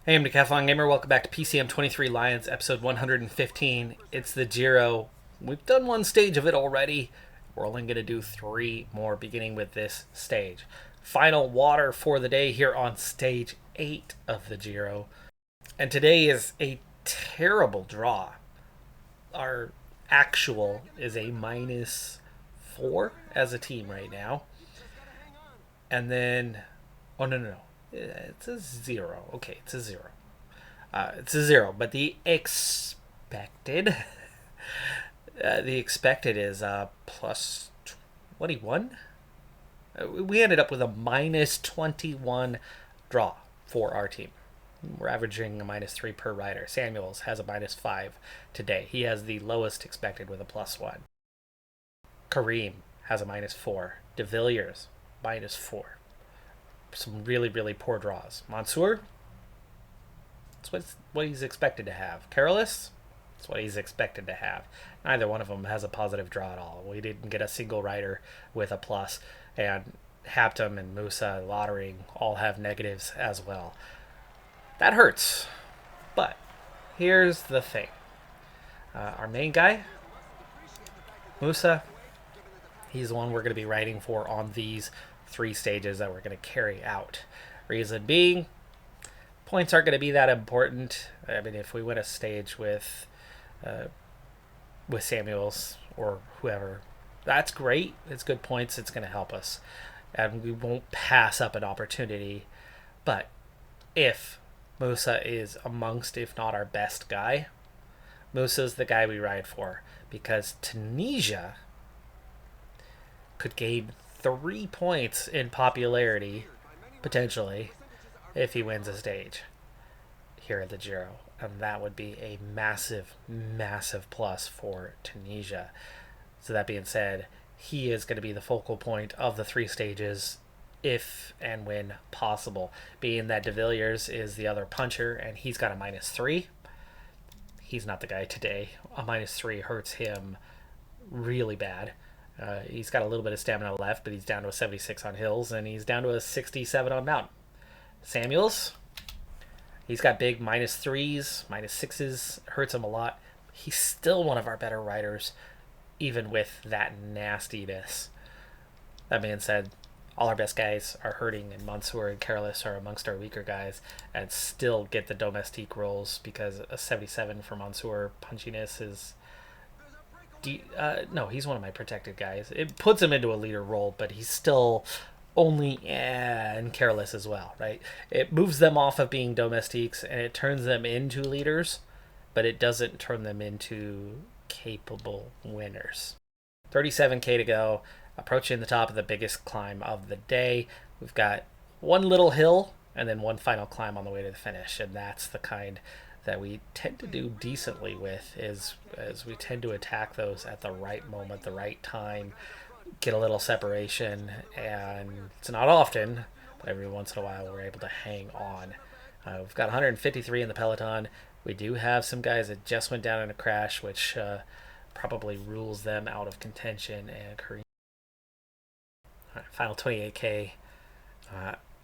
Hey, I'm Decathlon Gamer. Welcome back to PCM23 Lions, episode 115. It's the Giro. We've done one stage of it already. We're only going to do 3 more, beginning with this stage. Final water for the day here on stage 8 of the Giro. And today is a terrible draw. Our actual is a -4 as a team right now. And then, oh, no. It's a 0. Okay, it's a 0. It's a 0, but the expected, is plus 21. We ended up with a -21 draw for our team. We're averaging a -3 per rider. Samuels has a -5 today. He has the lowest expected with a +1. Kareem has a -4. De Villiers, -4. Some really poor draws. Mansour, that's what he's expected to have. Careless, that's what he's expected to have. Neither one of them has a positive draw at all. We didn't get a single rider with a plus, and Haptum and Musa, Lottering all have negatives as well. That hurts. But here's the thing. Our main guy, Musa, he's the one we're going to be riding for on these 3 stages that we're going to carry out. Reason being, points aren't going to be that important. I mean, if we win a stage with Samuels or whoever, that's great. It's good points. It's going to help us, and we won't pass up an opportunity. But if Musa is amongst, if not our best guy, Musa's the guy we ride for, because Tunisia could gain 3 points in popularity, potentially, if he wins a stage here at the Giro. And that would be a massive plus for Tunisia. So that being said, he is going to be the focal point of the 3 stages if and when possible. Being that De Villiers is the other puncher and he's got a -3. He's not the guy today. A -3 hurts him really bad. He's got a little bit of stamina left, but he's down to a 76 on hills, and he's down to a 67 on mountain. Samuels, he's got big -3s, -6s, hurts him a lot. He's still one of our better riders, even with that nastiness. That being said, all our best guys are hurting, and Mansour and Careless are amongst our weaker guys, and still get the domestique rolls because a 77 for Mansour punchiness is... no, he's one of my protected guys. It puts him into a leader role, but he's still only and careless as well, right? It moves them off of being domestiques and it turns them into leaders, but it doesn't turn them into capable winners. 37k to go, approaching the top of the biggest climb of the day. We've got one little hill and then one final climb on the way to the finish, and that's the kind that we tend to do decently with, is as we tend to attack those at the right moment, the right time, get a little separation, and it's not often, but every once in a while we're able to hang on. We've got 153 in the peloton. We do have some guys that just went down in a crash, which probably rules them out of contention. And Kareem. All right, final 28k.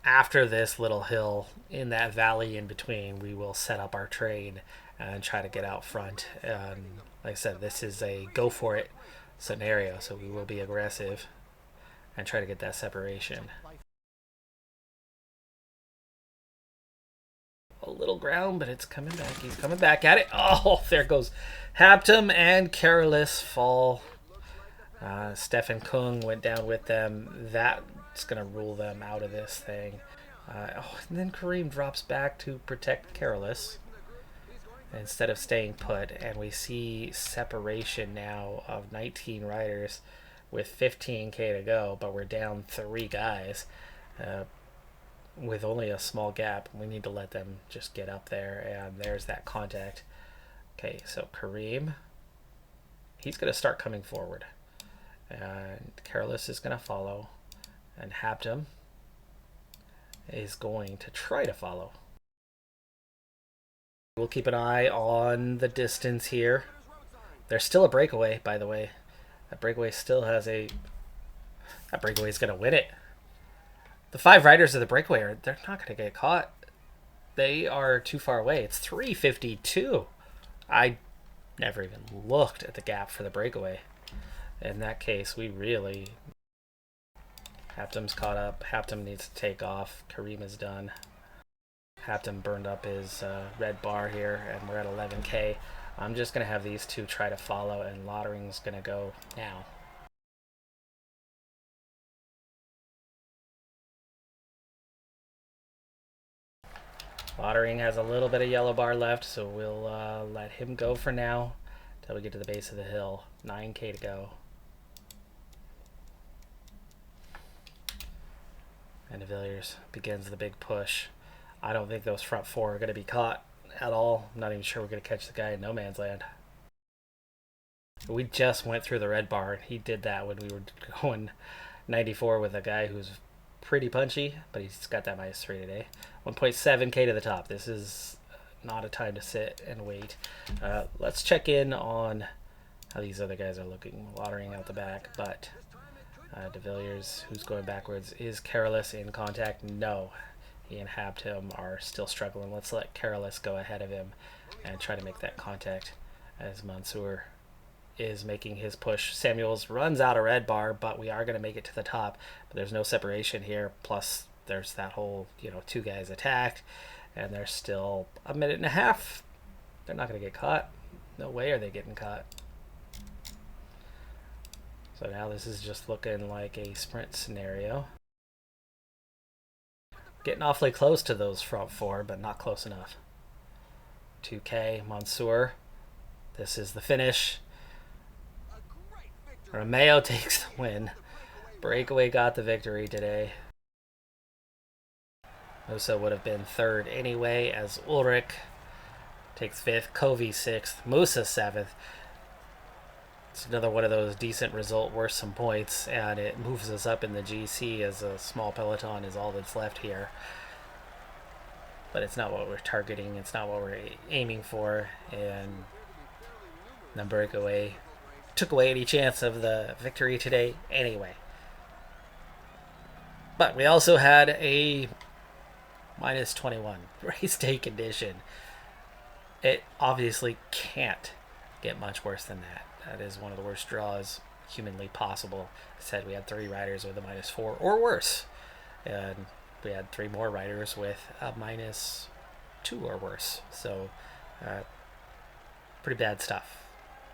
After this little hill, in that valley in between, we will set up our train and try to get out front. And like I said, this is a go for it scenario, so we will be aggressive and try to get that separation. A little ground, but it's coming back. He's coming back at it. Oh, there goes Haptum and Careless fall. Stefan Kung went down with them. That's going to rule them out of this thing. And then Kareem drops back to protect Careless instead of staying put. And we see separation now of 19 riders with 15k to go, but we're down 3 guys with only a small gap. We need to let them just get up there, and there's that contact. Okay, so Kareem, he's going to start coming forward. And Careless is going to follow, and Haptum is going to try to follow. We'll keep an eye on the distance here. There's still a breakaway, by the way. That breakaway still has a... That breakaway is going to win it. The 5 riders of the breakaway, they're not going to get caught. They are too far away. It's 3:52. I never even looked at the gap for the breakaway. In that case, we really... Haptim's caught up. Haptim needs to take off. Kareem is done. Haptim burned up his red bar here, and we're at 11K. I'm just going to have these two try to follow, and Lottering's going to go now. Lottering has a little bit of yellow bar left, so we'll let him go for now until we get to the base of the hill. 9K to go. And De Villiers begins the big push. I don't think those front four are going to be caught at all. I'm not even sure we're going to catch the guy in no man's land. We just went through the red bar. He did that when we were going 94 with a guy who's pretty punchy, but he's got that -3 today. 1.7K to the top. This is not a time to sit and wait. Let's check in on how these other guys are looking. Watering out the back, but De Villiers, who's going backwards, is Careless in contact? No. He and Haptim are still struggling. Let's let Careless go ahead of him and try to make that contact as Mansour is making his push. Samuels runs out a red bar, but we are going to make it to the top. But there's no separation here. Plus, there's that whole, two guys attacked, and there's still a minute and a half. They're not going to get caught. No way are they getting caught. So now this is just looking like a sprint scenario. Getting awfully close to those front four, but not close enough. 2K, Mansour. This is the finish. Romeo takes the win. Breakaway got the victory today. Musa would have been third anyway, as Ulrich takes fifth, Covey sixth, Musa seventh. It's another one of those decent result worth some points, and it moves us up in the GC as a small peloton is all that's left here. But it's not what we're targeting, it's not what we're aiming for, and the breakaway took away any chance of the victory today anyway. But we also had a -21 race day condition. It obviously can't get much worse than that. That is one of the worst draws humanly possible. I said we had 3 riders with a -4 or worse, and we had 3 more riders with a -2 or worse. So pretty bad stuff.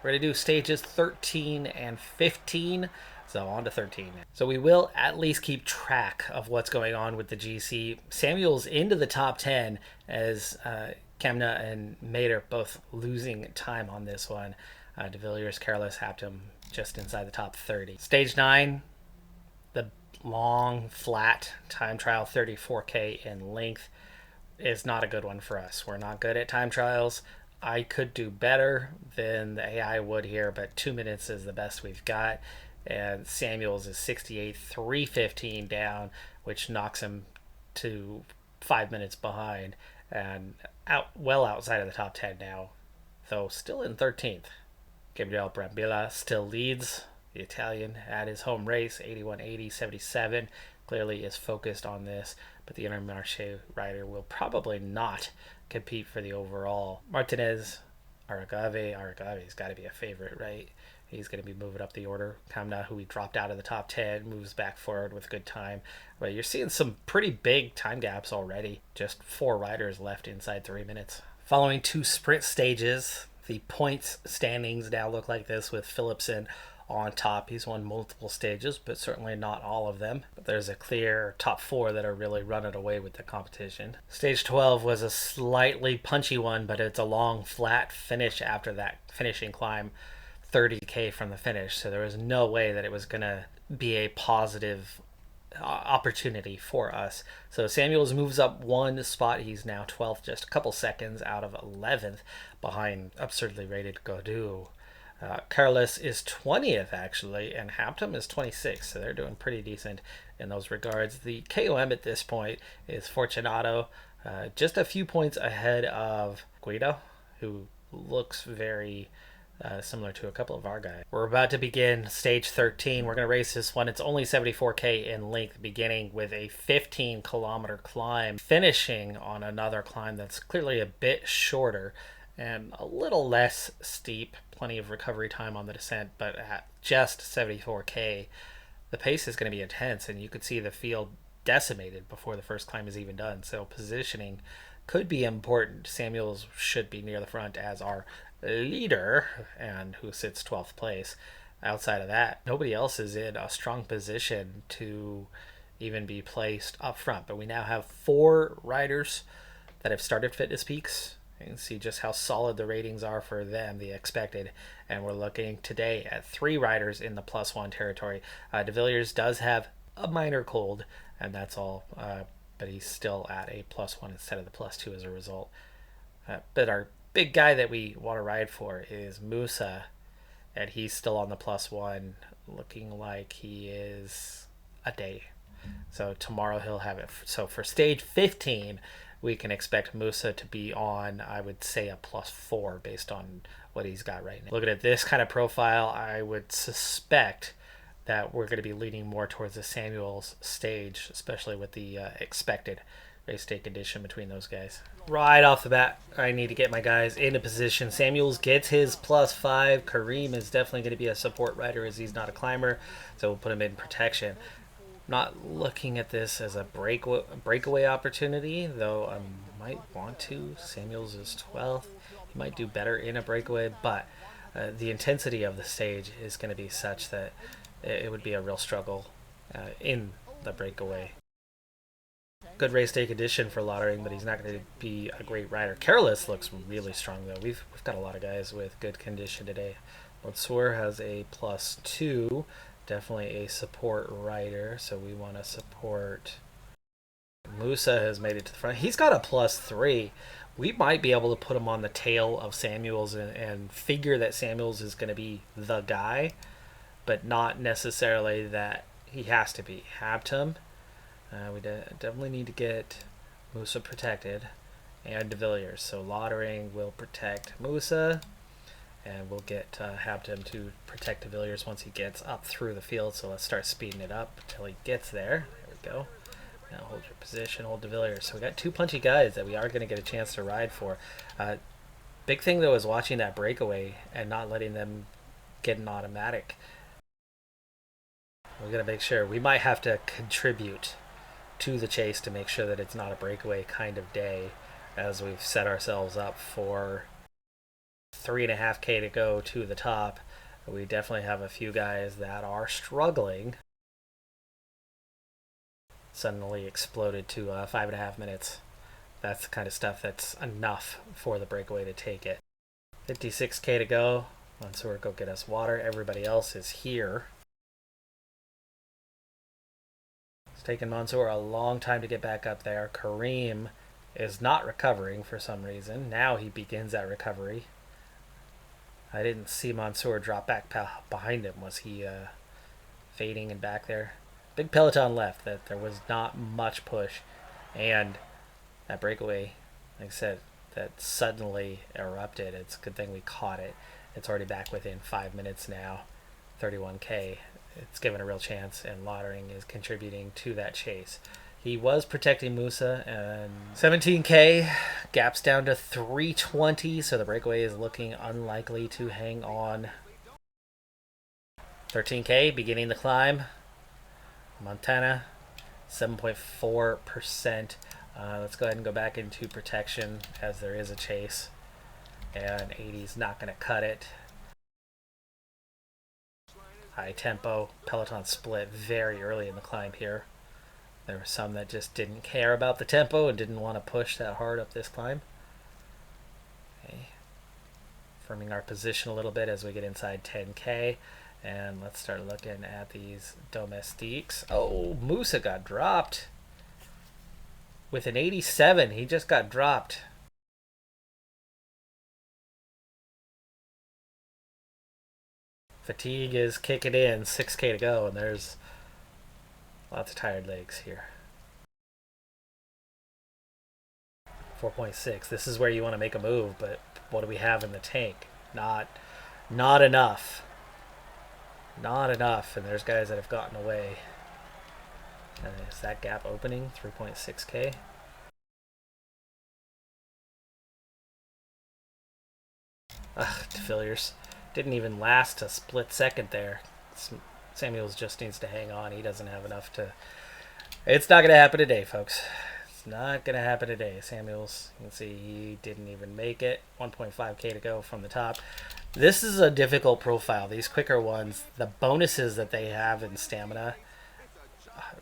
We're going to do stages 13 and 15, so on to 13. So we will at least keep track of what's going on with the GC. Samuel's into the top 10 as Kemna and Mater both losing time on this one. De Villiers, Careless, Haptim just inside the top 30. Stage 9, the long, flat time trial, 34K in length, is not a good one for us. We're not good at time trials. I could do better than the AI would here, but 2 minutes is the best we've got. And Samuels is 68, 3:15 down, which knocks him to 5 minutes behind and well outside of the top 10 now, though still in 13th. Gabriel Brambilla still leads the Italian at his home race, 81.80, 77. Clearly is focused on this, but the Intermarché rider will probably not compete for the overall. Martinez, Aragave's got to be a favorite, right? He's going to be moving up the order. Kamna, who we dropped out of the top 10, moves back forward with good time. But you're seeing some pretty big time gaps already. Just 4 riders left inside 3 minutes. Following 2 sprint stages, the points standings now look like this with Philipsen on top. He's won multiple stages, but certainly not all of them. But there's a clear top 4 that are really running away with the competition. Stage 12 was a slightly punchy one, but it's a long, flat finish after that finishing climb, 30K from the finish. So there was no way that it was going to be a positive opportunity for us. So Samuels moves up 1 spot. He's now 12th, just a couple seconds out of 11th behind absurdly rated Godou. Carlos is 20th actually, and Haptim is 26th, so they're doing pretty decent in those regards. The KOM at this point is Fortunato, just a few points ahead of Guido, who looks very similar to a couple of our guys. We're about to begin stage 13. We're going to race this one. It's only 74K in length, beginning with a 15-kilometer climb, finishing on another climb that's clearly a bit shorter and a little less steep. Plenty of recovery time on the descent, but at just 74K, the pace is going to be intense, and you could see the field decimated before the first climb is even done. So positioning could be important. Samuels should be near the front as our leader, and who sits 12th place. Outside of that, nobody else is in a strong position to even be placed up front. But we now have 4 riders that have started Fitness Peaks. You can see just how solid the ratings are for them, the expected. And we're looking today at 3 riders in the +1 territory. De Villiers does have a minor cold, and that's all. But he's still at a +1 instead of the +2 as a result. But our big guy that we want to ride for is Musa, and he's still on the +1, looking like he is a day. So tomorrow he'll have it. So for stage 15, we can expect Musa to be on, I would say, a +4 based on what he's got right now. Looking at this kind of profile, I would suspect that we're going to be leaning more towards the Samuels stage, especially with the expected race day condition between those guys. Right off the bat, I need to get my guys into position. Samuels gets his +5. Kareem is definitely going to be a support rider as he's not a climber, so we'll put him in protection. Not looking at this as a breakaway opportunity, though I might want to. Samuels is 12th. He might do better in a breakaway, but the intensity of the stage is going to be such that it would be a real struggle in the breakaway. Good race day condition for Lottering, but he's not going to be a great rider. Careless looks really strong, though. We've got a lot of guys with good condition today. Mansour has a +2. Definitely a support rider, so we want to support. Musa has made it to the front. He's got a +3. We might be able to put him on the tail of Samuels and figure that Samuels is going to be the guy, but not necessarily that he has to be. Habtum. We definitely need to get Musa protected, and De Villiers. So Lottering will protect Musa, and we'll get Habtum to protect De Villiers once he gets up through the field. So let's start speeding it up until he gets there. There we go. Now hold your position, hold De Villiers. So we got 2 punchy guys that we are going to get a chance to ride for. Big thing, though, is watching that breakaway and not letting them get an automatic. We're going to make sure. We might have to contribute to the chase to make sure that it's not a breakaway kind of day, as we've set ourselves up for 3.5K to go to the top. We definitely have a few guys that are struggling. Suddenly exploded to 5.5 minutes. That's the kind of stuff that's enough for the breakaway to take it. 56K to go. Mansour, go get us water. Everybody else is here. It's taken Mansour a long time to get back up there. Kareem is not recovering for some reason. Now he begins that recovery. I didn't see Mansour drop back behind him. Was he fading and back there? Big peloton left. That there was not much push, and that breakaway, like I said, that suddenly erupted. It's a good thing we caught it. It's already back within 5 minutes now. 31K. It's given a real chance, and Lottering is contributing to that chase. He was protecting Musa, and 17K, gaps down to 320, so the breakaway is looking unlikely to hang on. 13K, beginning the climb. Montana, 7.4%. Let's go ahead and go back into protection as there is a chase, and 80's not going to cut it. High tempo, peloton split very early in the climb here. There were some that just didn't care about the tempo and didn't want to push that hard up this climb. Okay. Firming our position a little bit as we get inside 10K. And let's start looking at these domestiques. Oh, Musa got dropped. With an 87, he just got dropped. Fatigue is kicking in, 6K to go, and there's lots of tired legs here. 4.6. This is where you want to make a move, but what do we have in the tank? Not Not enough. Not enough. And there's guys that have gotten away. Is that gap opening? 3.6K? Ugh, Villiers. Didn't even last a split second there. Samuels just needs to hang on. He doesn't have enough to... It's not going to happen today, folks. It's not going to happen today. Samuels, you can see he didn't even make it. 1.5K to go from the top. This is a difficult profile. These quicker ones, the bonuses that they have in stamina,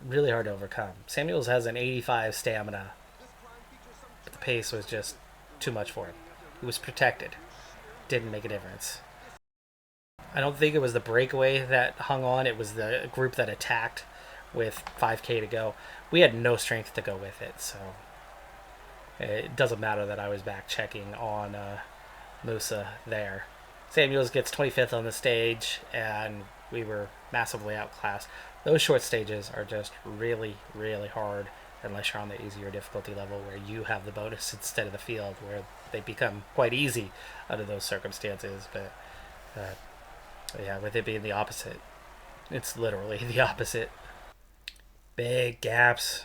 really hard to overcome. Samuels has an 85 stamina, but the pace was just too much for him. He was protected. Didn't make a difference. I don't think it was the breakaway that hung on. It was the group that attacked with 5K to go. We had no strength to go with it, so it doesn't matter that I was back checking on Musa there. Samuels gets 25th on the stage, and we were massively outclassed. Those short stages are just really, really hard unless you're on the easier difficulty level where you have the bonus instead of the field, where they become quite easy under those circumstances. But yeah, with it being the opposite, it's literally the opposite. Big gaps,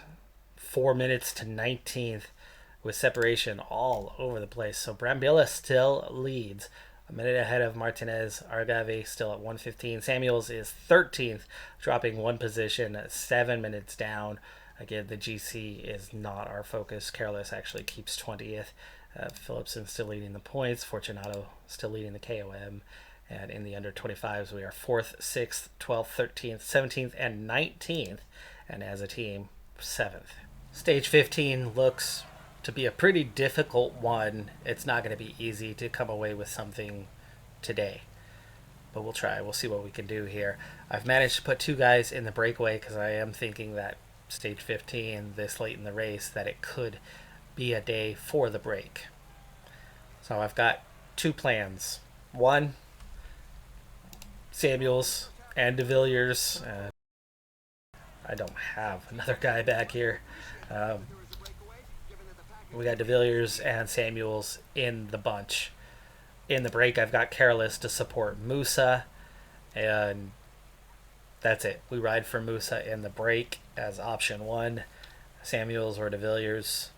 4 minutes to 19th, with separation all over the place. So Brambilla still leads, a minute ahead of Martinez. Argave still at 1:15. Samuels is 13th, dropping one position, 7 minutes down. Again, the GC is not our focus. Careless actually keeps 20th. Phillipson still leading the points. Fortunato still leading the KOM. And in the under 25s, we are 4th, 6th, 12th, 13th, 17th, and 19th. And as a team, 7th. Stage 15 looks to be a pretty difficult one. It's not going to be easy to come away with something today. But we'll try. We'll see what we can do here. I've managed to put 2 guys in the breakaway because I am thinking that stage 15, this late in the race, that it could be a day for the break. So I've got 2 plans. One, Samuels and De Villiers. I don't have another guy back here. We got De Villiers and Samuels in the bunch. In the break, I've got Careless to support Musa, and that's it. We ride for Musa in the break as option 1. Samuels or De Villiers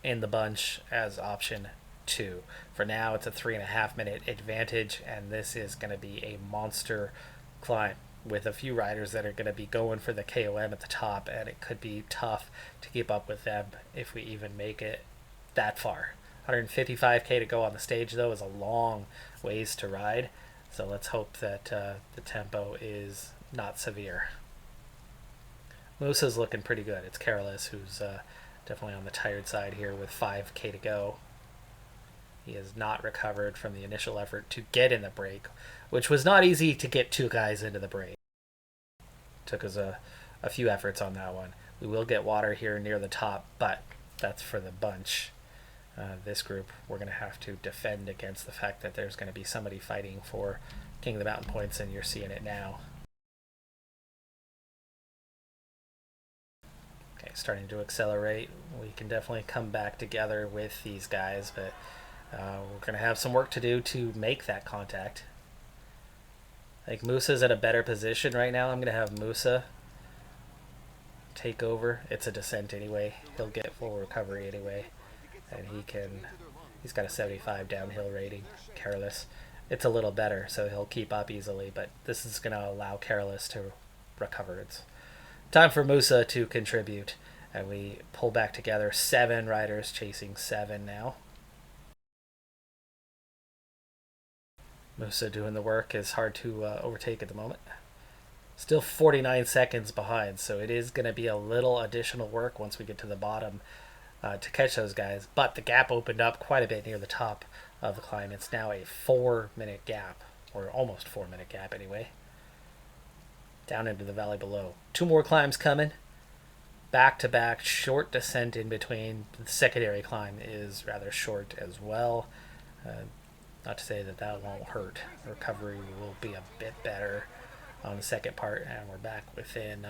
in the bunch as option 2. For now, it's a 3.5 minute advantage, and this is going to be a monster climb with a few riders that are going to be going for the KOM at the top, and it could be tough to keep up with them if we even make it that far. 155K to go on the stage, though, is a long ways to ride, so let's hope that the tempo is not severe. Musa's looking pretty good. It's Careless who's definitely on the tired side here with 5K to go. He has not recovered from the initial effort to get in the break, which was not easy to get 2 guys into the break. Took us a few efforts on that one. We will get water here near the top, but that's for the bunch. This group, we're going to have to defend against the fact that there's going to be somebody fighting for King of the Mountain points, and you're seeing it now. Okay, starting to accelerate. We can definitely come back together with these guys, but we're going to have some work to do to make that contact. I think Musa's at a better position right now. I'm going to have Musa take over. It's a descent anyway. He'll get full recovery anyway. And he's got a 75 downhill rating. Careless. It's a little better, so he'll keep up easily, but this is going to allow Careless to recover. It's time for Musa to contribute, and we pull back together. 7 riders chasing 7 now. Musa doing the work is hard to overtake at the moment. Still 49 seconds behind, so it is going to be a little additional work once we get to the bottom to catch those guys. But the gap opened up quite a bit near the top of the climb. It's now a 4-minute gap, or almost 4-minute gap anyway, down into the valley below. 2 more climbs coming. Back-to-back, short descent in between. The secondary climb is rather short as well. Not to say that that won't hurt. Recovery will be a bit better on the second part, and we're back within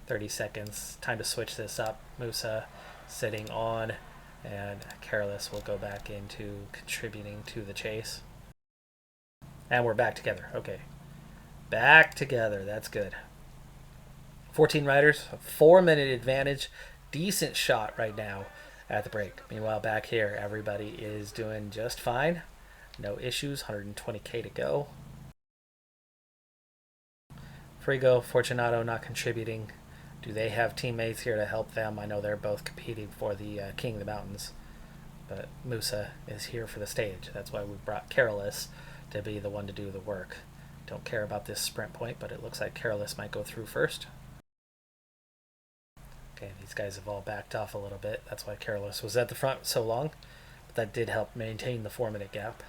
30 seconds. Time to switch this up. Musa sitting on, and Careless will go back into contributing to the chase. And we're back together. Okay. Back together. That's good. 14 riders, a 4-minute advantage. Decent shot right now at the break. Meanwhile, back here, everybody is doing just fine. No issues. 120K to go. Frigo, Fortunato not contributing. Do they have teammates here to help them? I know they're both competing for the King of the Mountains. But Musa is here for the stage. That's why we brought Carolus to be the one to do the work. Don't care about this sprint point, but it looks like Carolus might go through first. Okay, these guys have all backed off a little bit. That's why Carolus was at the front so long. But that did help maintain the 4-minute gap.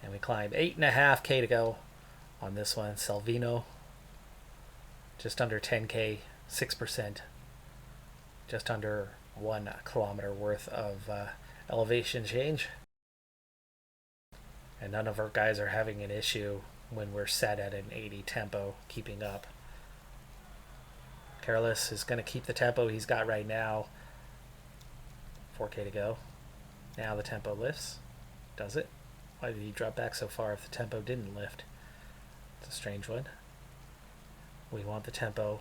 And we climbed 8.5K to go on this one. Salvino, just under 10K, 6%. Just under 1 kilometer worth of elevation change. And none of our guys are having an issue when we're set at an 80 tempo, keeping up. Carolus is going to keep the tempo he's got right now. 4K to go. Now the tempo lifts. Does it? Why did he drop back so far if the tempo didn't lift? It's a strange one. We want the tempo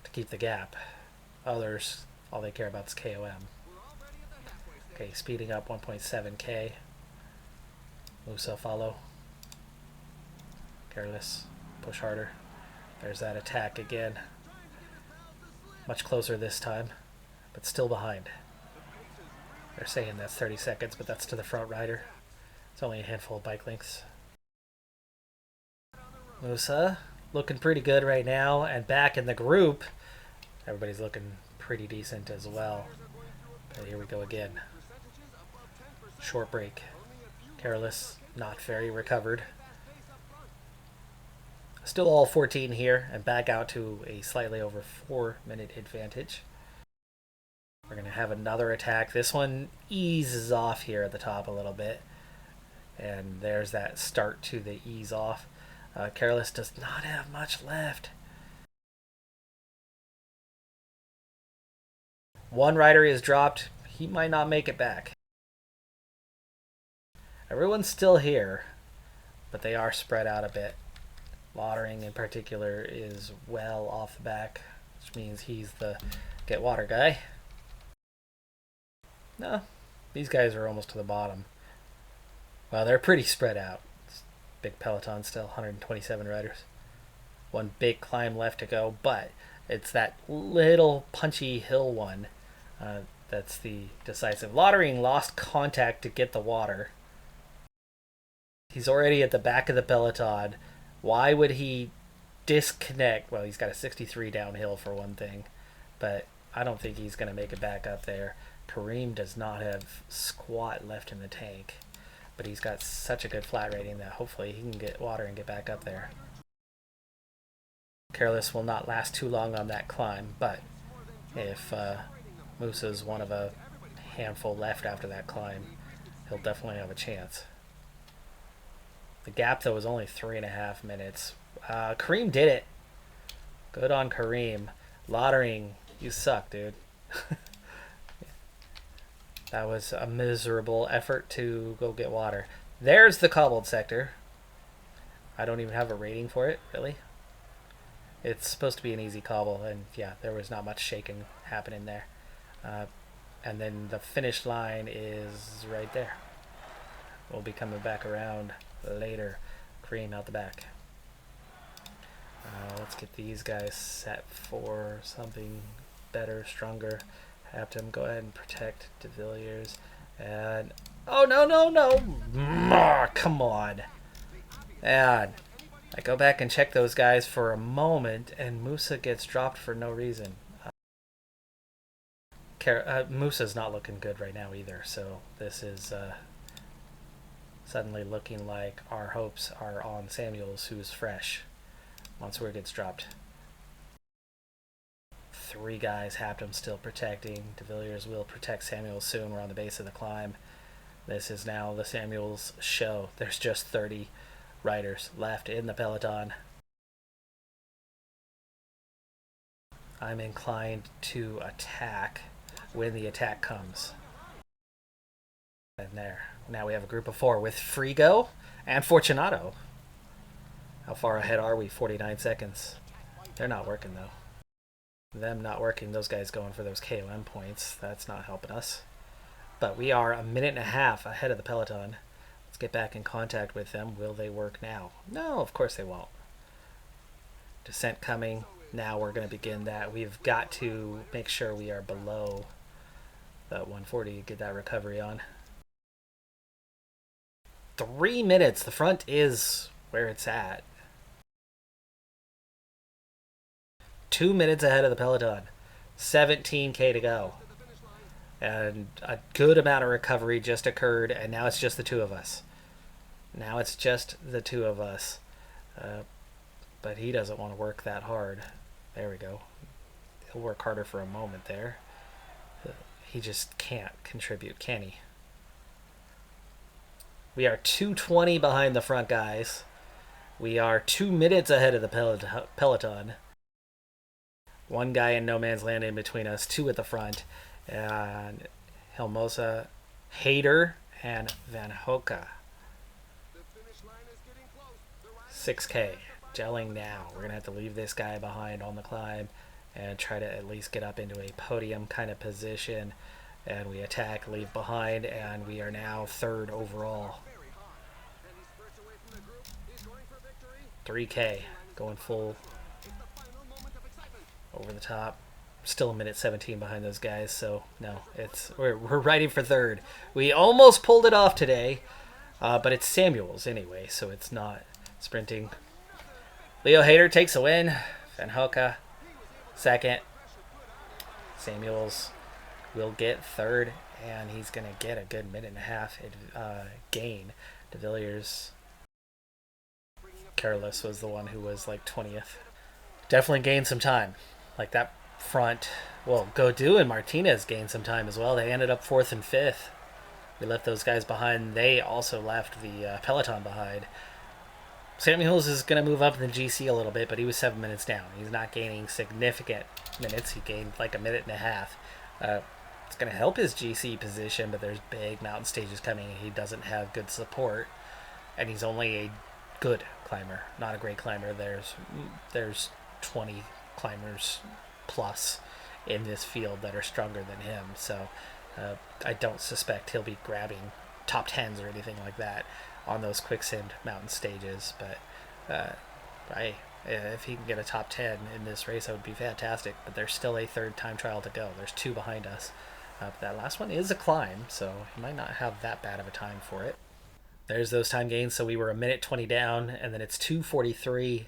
to keep the gap. Others, all they care about is KOM. Okay, speeding up 1.7K. Musa follow. Careless. Push harder. There's that attack again. Much closer this time, but still behind. They're saying that's 30 seconds, but that's to the front rider. It's only a handful of bike lengths. Musa looking pretty good right now, and back in the group, everybody's looking pretty decent as well. But here we go again. Short break. Careless, not very recovered. Still all 14 here, and back out to a slightly over 4-minute advantage. We're going to have another attack. This one eases off here at the top a little bit. And there's that start to the ease off. Careless does not have much left. One rider is dropped. He might not make it back. Everyone's still here, but they are spread out a bit. Lottering in particular is well off the back, which means he's the get water guy. No, these guys are almost to the bottom. Well, they're pretty spread out. It's big peloton still, 127 riders. One big climb left to go, but it's that little punchy hill one that's the decisive. Lottering lost contact to get the water. He's already at the back of the peloton. Why would he disconnect? Well, he's got a 63 downhill for one thing, but I don't think he's going to make it back up there. Kareem does not have squat left in the tank, but he's got such a good flat rating that hopefully he can get water and get back up there. Careless will not last too long on that climb, but if Musa's one of a handful left after that climb, he'll definitely have a chance. The gap, though, is only 3.5 minutes. Kareem did it. Good on Kareem. Lottering, you suck, dude. That was a miserable effort to go get water. There's the cobbled sector. I don't even have a rating for it, really. It's supposed to be an easy cobble, and yeah, there was not much shaking happening there. And then the finish line is right there. We'll be coming back around later. Cream out the back. Let's get these guys set for something better, stronger. Have them go ahead and protect De Villiers. And oh no! Come on. And I go back and check those guys for a moment, and Musa gets dropped for no reason. Musa's not looking good right now either, so this is suddenly looking like our hopes are on Samuels, who's fresh. Mansour gets dropped. 3 guys have him still protecting. De Villiers will protect Samuels soon. We're on the base of the climb. This is now the Samuels show. There's just 30 riders left in the peloton. I'm inclined to attack when the attack comes. And there. Now we have a group of 4 with Frigo And Fortunato. How far ahead are we? 49 seconds. They're not working, though. Them not working, those guys going for those KOM points. That's not helping us. But we are a minute and a half ahead of the peloton. Let's get back in contact with them. Will they work now? No, of course they won't. Descent coming. Now we're going to begin that. We've got to make sure we are below that 140. Get that recovery on. 3 minutes. The front is where it's at. 2 minutes ahead of the peloton. 17K to go. And a good amount of recovery just occurred, and now it's just the two of us. But he doesn't want to work that hard. There we go. He'll work harder for a moment there. He just can't contribute, can he? We are 2:20 behind the front guys. We are 2 minutes ahead of the peloton. One guy in no man's land in between us, two at the front. And Helmosa, Hayter, and Van Hoka. 6K. Gelling now. We're going to have to leave this guy behind on the climb and try to at least get up into a podium kind of position. And we attack, leave behind, and we are now third overall. 3K. Going full over the top. Still a minute 17 behind those guys, so no, we're riding for third. We almost pulled it off today, but it's Samuels anyway, so it's not sprinting. Leo Hayter takes a win. Van Hoka second. Samuels will get third, and he's gonna get a good minute and a half gain. De Villiers, Careless was the one who was like 20th. Definitely gained some time. Like that front, well, Godou and Martinez gained some time as well. They ended up 4th and 5th. We left those guys behind. They also left the peloton behind. Samuels is going to move up in the GC a little bit, but he was 7 minutes down. He's not gaining significant minutes. He gained like a minute and a half. It's going to help his GC position, but there's big mountain stages coming, and he doesn't have good support. And he's only a good climber, not a great climber. There's 20 climbers plus in this field that are stronger than him, so I don't suspect he'll be grabbing top 10s or anything like that on those quicksand mountain stages, but if he can get a top 10 in this race, that would be fantastic. But there's still a third time trial to go. There's two behind us. That last one is a climb, so he might not have that bad of a time for it. There's those time gains. So we were a minute 20 down, and then it's 2:43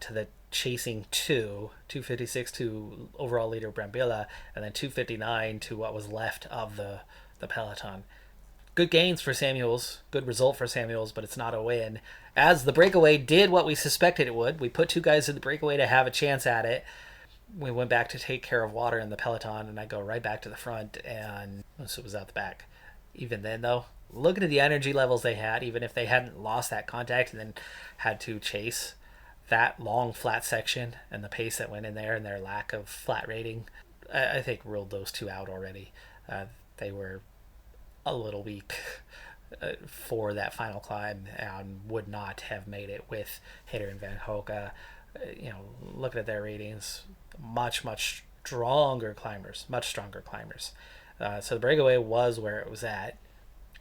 to the chasing 2:56 to overall leader Brambilla, and then 2:59 to what was left of the peloton. Good gains for Samuels, good result for Samuels, but it's not a win. As the breakaway did what we suspected it would, we put two guys in the breakaway to have a chance at it. We went back to take care of water in the peloton, and I go right back to the front, and so it was out the back. Even then, though, looking at the energy levels they had, even if they hadn't lost that contact and then had to chase that long flat section and the pace that went in there and their lack of flat rating, I think ruled those two out already. They were a little weak for that final climb and would not have made it with Hayter and Van Hoka. Looking at their ratings, much stronger climbers. So the breakaway was where it was at,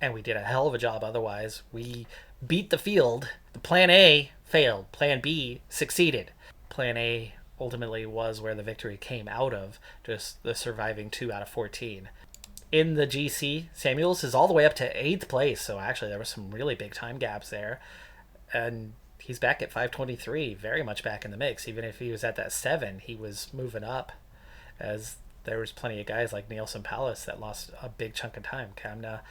and we did a hell of a job otherwise. We beat the field. The plan A failed. Plan B succeeded. Plan A ultimately was where the victory came out of, just the surviving 2 out of 14. In the GC, Samuels is all the way up to 8th place, so actually there were some really big time gaps there. And he's back at 5:23, very much back in the mix. Even if he was at that 7, he was moving up, as there was plenty of guys like Nielsen Palace that lost a big chunk of time. Kamna,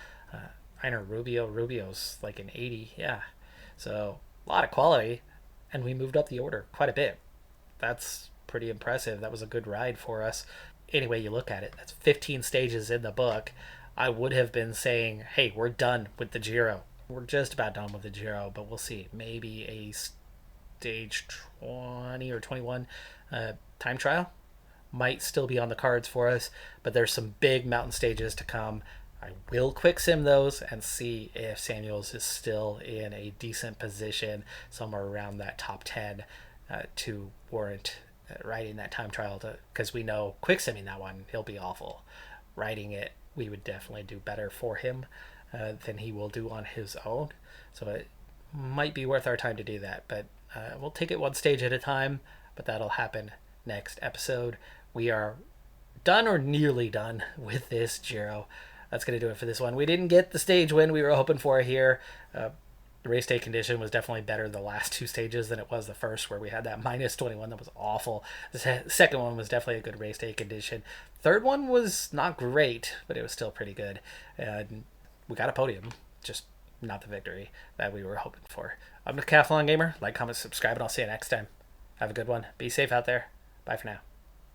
Einer Rubio's like an 80, yeah. So a lot of quality, and we moved up the order quite a bit. That's pretty impressive. That was a good ride for us. Any way you look at it, that's 15 stages in the book. I would have been saying, hey, we're done with the Giro. We're just about done with the Giro, but we'll see. Maybe a stage 20 or 21 time trial might still be on the cards for us, but there's some big mountain stages to come. I will quick sim those and see if Samuels is still in a decent position somewhere around that top 10 to warrant riding that time trial, because we know quick simming that one, he'll be awful. Riding it, we would definitely do better for him than he will do on his own. So it might be worth our time to do that. But we'll take it one stage at a time, but that'll happen next episode. We are done or nearly done with this Giro. That's going to do it for this one. We didn't get the stage win we were hoping for here. The race day condition was definitely better the last two stages than it was the first, where we had that minus 21 that was awful. The second one was definitely a good race day condition. Third one was not great, but it was still pretty good. And we got a podium, just not the victory that we were hoping for. I'm the Decathlon Gamer. Like, comment, subscribe, and I'll see you next time. Have a good one. Be safe out there. Bye for now.